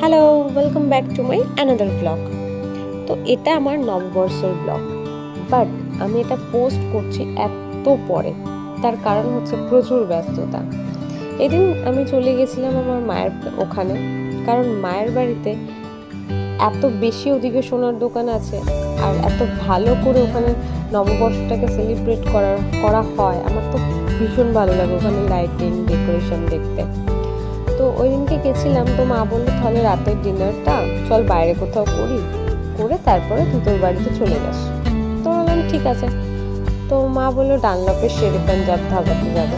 Hello, welcome back to my another blog. তো এটা আমার নববর্ষের ব্লগ, বাট আমি এটা পোস্ট করছি এত পরে। তার কারণ হচ্ছে প্রচুর ব্যস্ততা। এদিন আমি চলে গেছিলাম আমার মায়ের ওখানে, কারণ মায়ের বাড়িতে এত বেশি ওদিকে সোনার দোকান আছে আর এত ভালো করে ওখানে নববর্ষটাকে সেলিব্রেট করা হয়। আমার তো ভীষণ ভালো লাগে ওখানে লাইটিং ডেকোরেশন দেখতে। তো ওই দিনকে গেছিলাম, তো মা বললো তাহলে রাতের ডিনারটা চল বাইরে কোথাও করে তারপরে তুই তোর বাড়িতে চলে যাস। তো বললাম ঠিক আছে। তো মা বললো ডানলপের শেরে পাঞ্জাব ধাবাতে যাবে।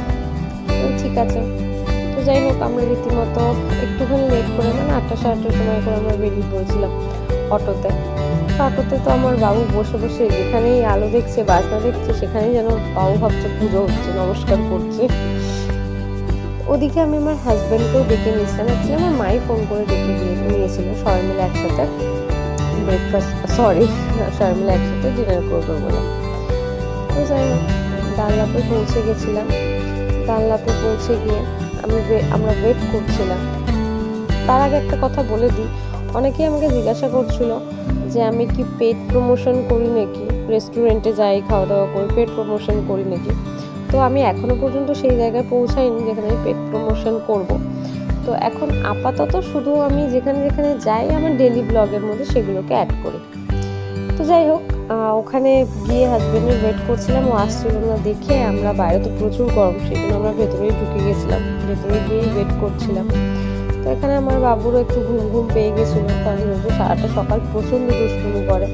ঠিক আছে। তো যাই হোক, আমরা রীতিমতো একটুখানি লেট করে, মানে 8টা-8:30টার সময় করে আমরা বেরিয়ে পড়েছিলাম অটোতে। তো আমার বাবু বসে বসে যেখানেই আলো দেখছে, বাজনা দেখছে, সেখানেই যেন বাবু ভাবছে পুজো হচ্ছে, নমস্কার করছে। ওদিকে আমি আমার হাজব্যান্ডকেও ডেকে নিয়েছিলাম। অ্যাকচুয়ালি আমার মাই ফোন করে ডেকে নিয়েছিল সবাই মিলে একসাথে ডিনার করবো বলে। তো যাই হোক, ডানলপে পৌঁছে গেছিলাম। ডানলপে পৌঁছে গিয়ে আমরা ওয়েট করছিলাম। তার আগে একটা কথা বলে দিই, অনেকেই আমাকে জিজ্ঞাসা করছিল যে আমি কি পেড প্রমোশন করি নাকি, রেস্টুরেন্টে যাই খাওয়া দাওয়া করি, পেড প্রমোশন করি নাকি। তো আমি এখনও পর্যন্ত সেই জায়গায় পৌঁছাইনি যেখানে আমি পেড প্রমোশন করব। তো এখন আপাতত শুধু আমি যেখানে যেখানে যাই আমার ডেলি ব্লগের মধ্যে সেগুলোকে অ্যাড করি। তো যাই হোক, ওখানে গিয়ে হাজব্যান্ডের ওয়েট করছিলাম, ও আসছিল না দেখে আমরা, বাইরে তো প্রচুর গরম, সেজন্য আমরা ভেতরেই ঢুকে গেছিলাম, ভেতরে গিয়েই ওয়েট করছিলাম। তো এখানে আমার বাবুরও একটু ঘুম পেয়ে গেছিলো, কারণ যেহেতু সারাটা সকাল প্রচণ্ড দুষ্টুমি করে।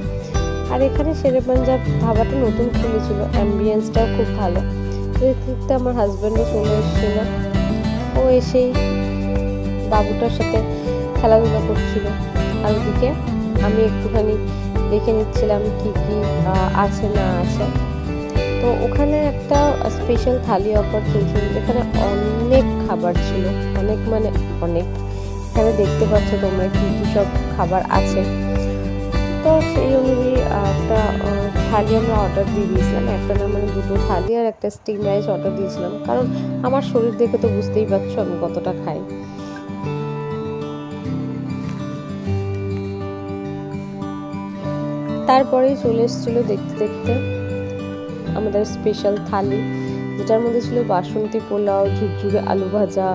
আর এখানে শেরে পাঞ্জাব ধাবাটা নতুন খুলেছিল, অ্যাম্বিয়েন্সটাও খুব ভালো। দেখতে আমার হাজব্যান্ডও চলে এসেছিল, ও এসেই বাবুটার সাথে খেলাধুলা করছিল। আর ওদিকে আমি একটুখানি দেখে নিচ্ছিলাম কি কি আছে না আছে। তো ওখানে একটা স্পেশাল থালি অফার চলছিল, যেখানে অনেক খাবার ছিল, অনেক মানে অনেক। এখানে দেখতে পাচ্ছ তোমরা কি কি সব খাবার আছে। তো সেই অনুযায়ী একটা থালি আমরা অর্ডার দিয়ে দিয়েছিলাম, একটা না মানে দুটো থালি আর একটা স্টিম রাইস অর্ডার দিয়েছিলাম, কারণ আমার শরীর দেখে তো বুঝতেই পারছো আমি কতটা খাই। তারপরেই চলে এসেছিলো দেখতে দেখতে আমাদের স্পেশাল থালি, যেটার মধ্যে ছিল বাসন্তী পোলাও, ঝুরঝুরে আলু ভাজা,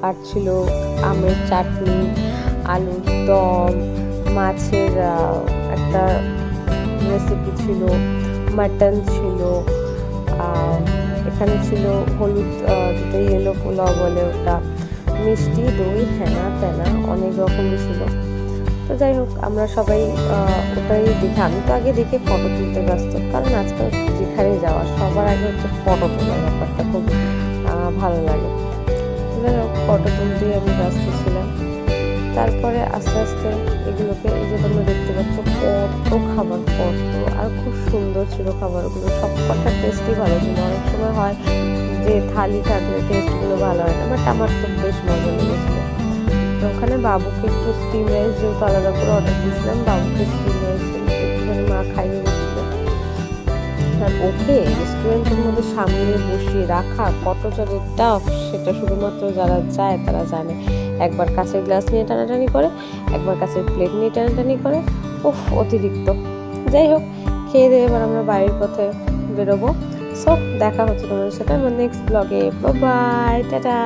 আর ছিল আমের চাটনি, আলুর দম, মাছের একটা রেসিপি ছিল, মাটন ছিল, এখানে ছিল হলুদ, যেটা ইয়েলো পোলাও বলে ওটা, মিষ্টি, দই, হেনা তেনা অনেক রকমই ছিল। তো যাই হোক, আমরা সবাই ওটাই দেখে, আমি তো আগে দেখে ফটো তুলতে ব্যস্ত, কারণ আজকাল যেখানে যাওয়া সবার আগে হচ্ছে ফটো তোলার ব্যাপারটা খুব ভালো লাগে। যাই হোক, ফটো তুলতেই আমি ব্যস্ত ছিলাম। তারপরে আস্তে আস্তে এগুলোকে, এই যে তোমরা দেখতে পাচ্ছ কত খাবার, আর খুব সুন্দর ছিল খাবারগুলো, সব কটার টেস্টই ভালো ছিল। অনেক সময় হয় যে থালি থাকলে টেস্টগুলো ভালো হয় না, বাট আমার তো বেশ মজা লেগেছিলো। তো ওখানে বাবুকে একটু স্টিম রাইস, যেহেতু আলাদা করে অর্ডার দিয়েছিলাম, বাবুকে স্টিম রাইস একটুখানি মা খাইয়ে দিচ্ছিল। আর ওকে রেস্টুরেন্টের মধ্যে সামনে বসিয়ে রাখা কত যে টাফ, সেটা শুধুমাত্র যারা যায় তারা জানে। একবার কাঁচের গ্লাস নিয়ে টানাটানি করে, একবার কাঁচের প্লেট নিয়ে টানাটানি করে, অতিরিক্ত। যাই হোক, খেয়ে দিয়ে এবার আমরা বাড়ির পথে বেরোবো। সো দেখা হচ্ছে তোমাদের সাথে আমার নেক্সট ব্লগে। Bye, tata.